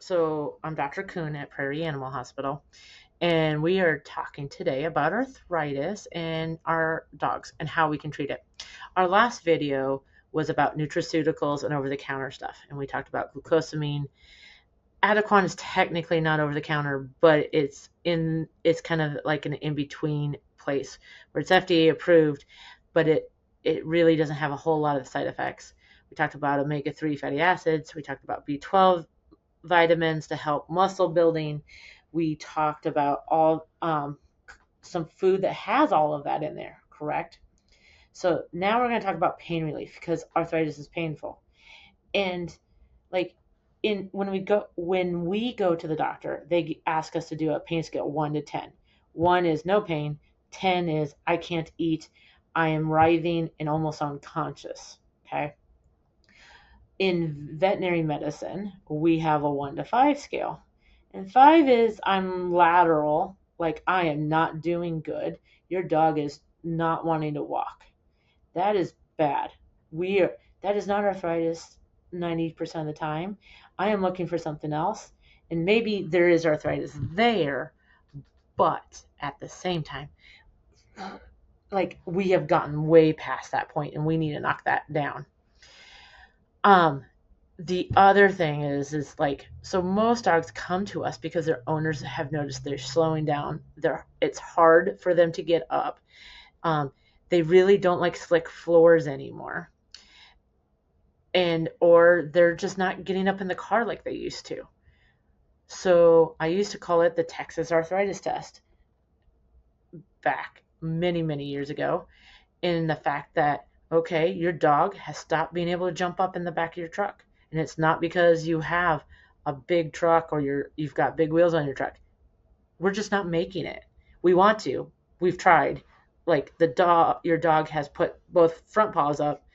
So I'm Dr. Kuhn at Prairie Animal Hospital, and we are talking today about arthritis and our dogs and how we can treat it. Our last video was about nutraceuticals and over-the-counter stuff, and we talked about glucosamine. Adequan is technically not over-the-counter, but it's kind of like an in-between place where it's FDA approved, but it really doesn't have a whole lot of side effects. We talked about omega-3 fatty acids. We talked about B12 vitamins to help muscle building. We talked about all some food that has all of that in there, correct? So now we're going to talk about pain relief because arthritis is painful. And like when we go to the doctor, they ask us to do a pain scale 1 to 10. 1 is no pain, 10 is I can't eat, I am writhing and almost unconscious, okay? In veterinary medicine, we have a 1 to 5 scale. And 5 is I'm lateral, like I am not doing good. Your dog is not wanting to walk. That is bad. That is not arthritis 90% of the time. I am looking for something else. And maybe there is arthritis there, but at the same time, like we have gotten way past that point and we need to knock that down. The other thing is like, so most dogs come to us because their owners have noticed they're slowing down. It's hard for them to get up. They really don't like slick floors anymore. Or they're just not getting up in the car like they used to. So I used to call it the Texas arthritis test back many, many years ago, in the fact that, okay, your dog has stopped being able to jump up in the back of your truck. And it's not because you have a big truck or you've got big wheels on your truck. We're just not making it. We want to. We've tried. Like your dog has put both front paws up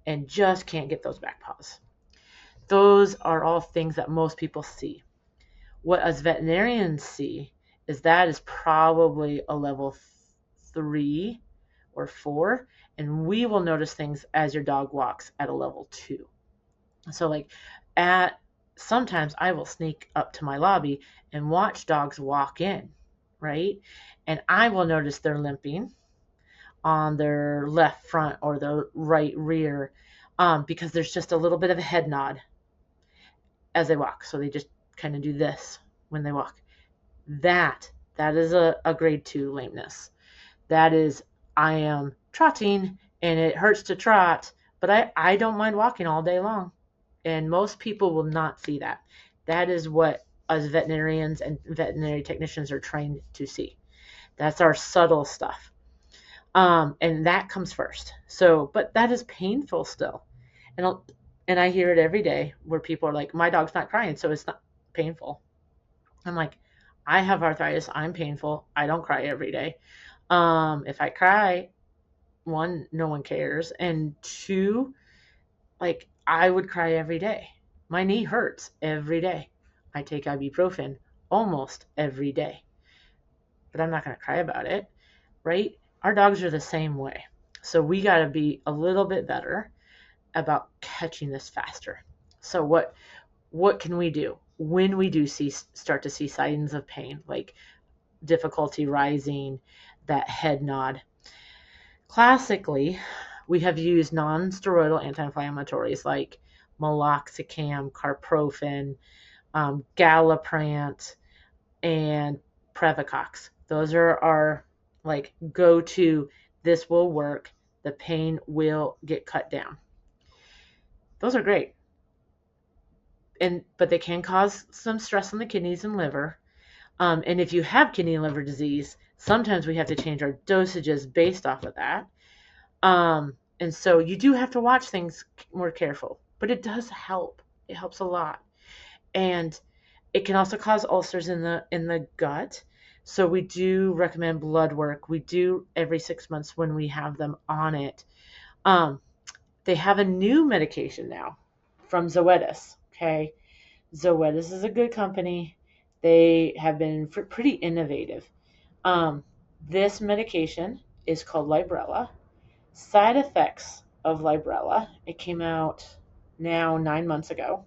and just can't get those back paws. Those are all things that most people see. What us veterinarians see is that is probably a level 3 or 4, and we will notice things as your dog walks at a level 2. So like sometimes I will sneak up to my lobby and watch dogs walk in, right? And I will notice they're limping on their left front or the right rear, because there's just a little bit of a head nod as they walk. So they just kind of do this when they walk. That is a grade 2 lameness. That is, I am trotting and it hurts to trot, but I don't mind walking all day long. And most people will not see that. That is what us veterinarians and veterinary technicians are trained to see. That's our subtle stuff. And that comes first. So, but that is painful still. And I hear it every day where people are like, my dog's not crying, so it's not painful. I'm like, I have arthritis. I'm painful. I don't cry every day. If I cry, 1, no one cares. And 2, like I would cry every day. My knee hurts every day. I take ibuprofen almost every day. But I'm not going to cry about it, right? Our dogs are the same way. So we got to be a little bit better about catching this faster. So what can we do when we do start to see signs of pain, like difficulty rising, that head nod? Classically, we have used non-steroidal anti-inflammatories like meloxicam, carprofen, galliprant, and Previcox. Those are our like go-to, this will work, the pain will get cut down. Those are great. But they can cause some stress on the kidneys and liver. And if you have kidney and liver disease, sometimes we have to change our dosages based off of that. And so you do have to watch things more careful, but it does help. It helps a lot. And it can also cause ulcers in the gut. So we do recommend blood work. We do every 6 months when we have them on it. They have a new medication now from Zoetis. Okay. Zoetis is a good company. They have been pretty innovative. This medication is called Librela. Side effects of Librela. It came out now 9 months ago.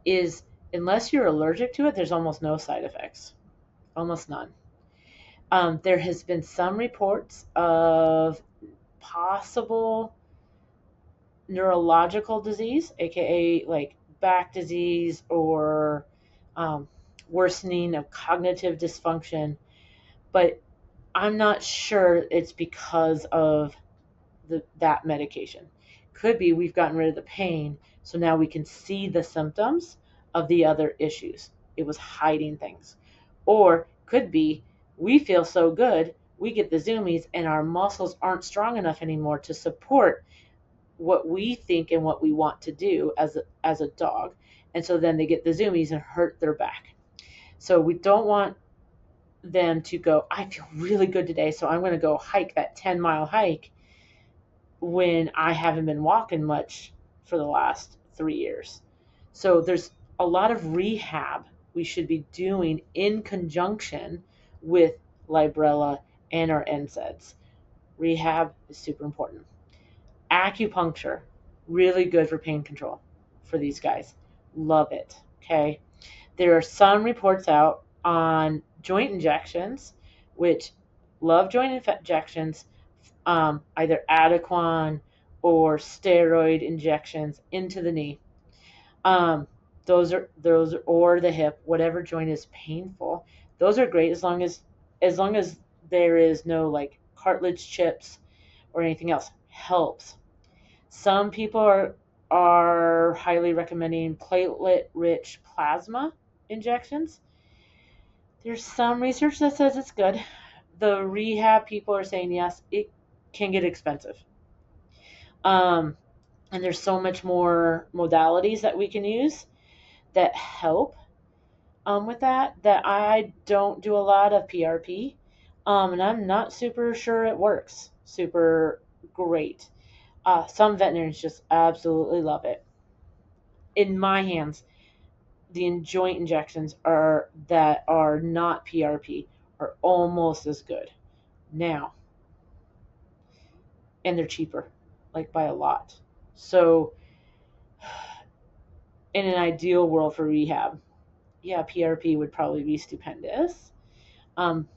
is unless you're allergic to it, there's almost no side effects, almost none. There has been some reports of possible neurological disease, aka like back disease or um, worsening of cognitive dysfunction, but I'm not sure it's because of that medication. Could be we've gotten rid of the pain, so now we can see the symptoms of the other issues. It was hiding things. Or could be we feel so good, we get the zoomies, and our muscles aren't strong enough anymore to support what we think and what we want to do as a dog. And so then they get the zoomies and hurt their back. So we don't want them to go, I feel really good today, so I'm going to go hike that 10-mile hike when I haven't been walking much for the last 3 years. So there's a lot of rehab we should be doing in conjunction with Librela and our NSAIDs. Rehab is super important. Acupuncture, really good for pain control for these guys. Love it. Okay. There are some reports out on joint injections, which love joint injections, either Adequan or steroid injections into the knee. Those or the hip, whatever joint is painful. Those are great as long as there is no like cartilage chips or anything else. Helps. Some people are highly recommending platelet-rich plasma injections. There's some research that says it's good. The rehab people are saying yes, it can get expensive. And there's so much more modalities that we can use that help with that I don't do a lot of PRP. And I'm not super sure it works super great. Some veterinarians just absolutely love it. In my hands, the joint injections that are not PRP are almost as good now, and they're cheaper, like by a lot. So, in an ideal world for rehab, yeah, PRP would probably be stupendous. Um,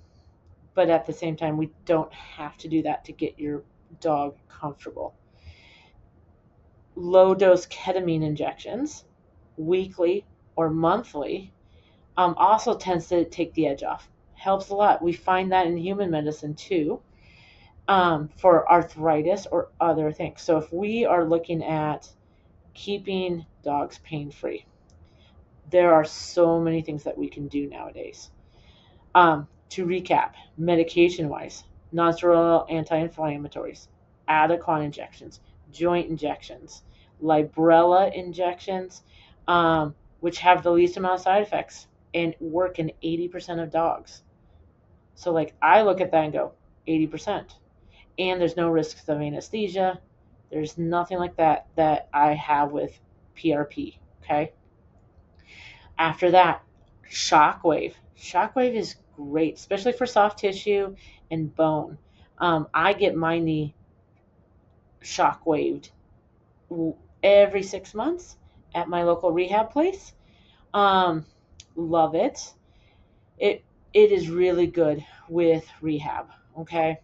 but at the same time, we don't have to do that to get your dog comfortable. Low dose ketamine injections, weekly or monthly, also tends to take the edge off. Helps a lot. We find that in human medicine too, for arthritis or other things. So if we are looking at keeping dogs pain free, there are so many things that we can do nowadays. To recap, medication wise, non-steroidal anti-inflammatories, Adequan injections, joint injections, Librela injections, which have the least amount of side effects and work in 80% of dogs. So, like, I look at that and go, 80%. And there's no risks of anesthesia. There's nothing like that I have with PRP. Okay. After that, shockwave. Shockwave is great, especially for soft tissue and bone. I get my knee shockwaved every 6 months at my local rehab place. Love it. It is really good with rehab. Okay.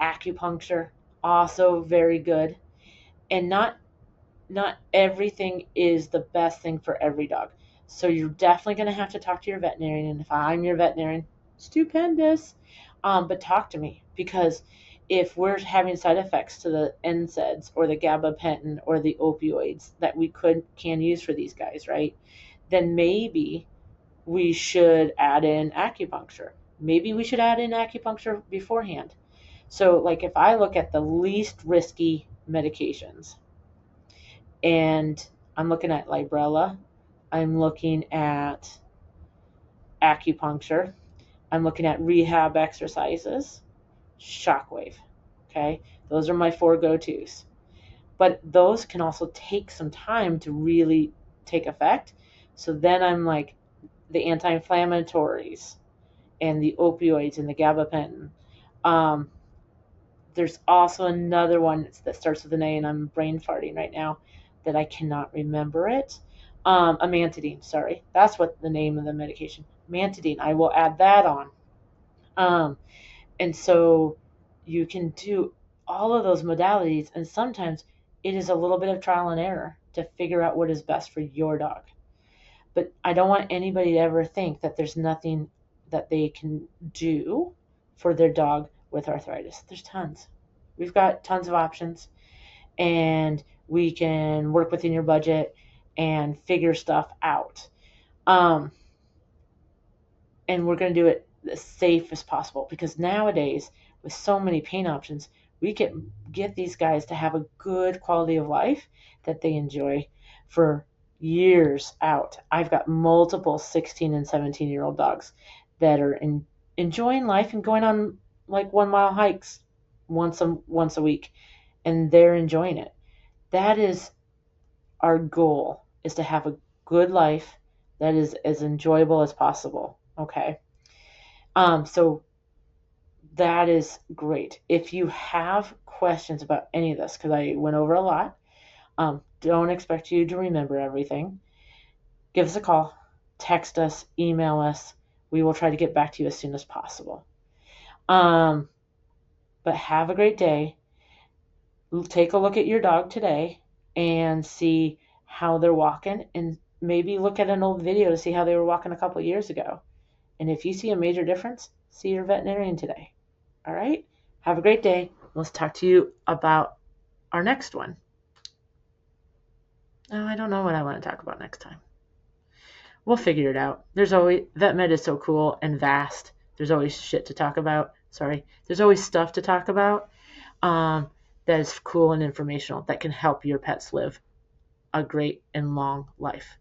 Acupuncture, also very good. And not everything is the best thing for every dog. So you're definitely going to have to talk to your veterinarian. And if I'm your veterinarian, stupendous. But talk to me, because if we're having side effects to the NSAIDs or the gabapentin or the opioids that we can use for these guys, right? Then maybe we should add in acupuncture. Maybe we should add in acupuncture beforehand. So, like, if I look at the least risky medications, and I'm looking at Librela, I'm looking at acupuncture, I'm looking at rehab exercises, shockwave. Okay, those are my 4 go-tos. But those can also take some time to really take effect. So then I'm like the anti-inflammatories and the opioids and the gabapentin. There's also another one that starts with an A, and I'm brain farting right now that I cannot remember it. Amantadine, sorry. That's what the name of the medication. Amantadine. I will add that on. Um, and so you can do all of those modalities, and sometimes it is a little bit of trial and error to figure out what is best for your dog. But I don't want anybody to ever think that there's nothing that they can do for their dog with arthritis. There's tons. We've got tons of options, and we can work within your budget and figure stuff out. Um, and we're going to do it as safe as possible, because nowadays, with so many pain options, we can get these guys to have a good quality of life that they enjoy for years out. I've got multiple 16 and 17-year-old dogs that are enjoying life and going on like 1 mile hikes once a week, and they're enjoying it. That is our goal, is to have a good life that is as enjoyable as possible. Okay. So that is great. If you have questions about any of this, because I went over a lot, don't expect you to remember everything. Give us a call, text us, email us. We will try to get back to you as soon as possible. But have a great day. Take a look at your dog today and see how they're walking, and maybe look at an old video to see how they were walking a couple years ago. And if you see a major difference, see your veterinarian today. All right? Have a great day. Let's talk to you about our next one. Oh, I don't know what I want to talk about next time. We'll figure it out. There's always, vet med is so cool and vast. There's always shit to talk about. There's always stuff to talk about that is cool and informational that can help your pets live a great and long life.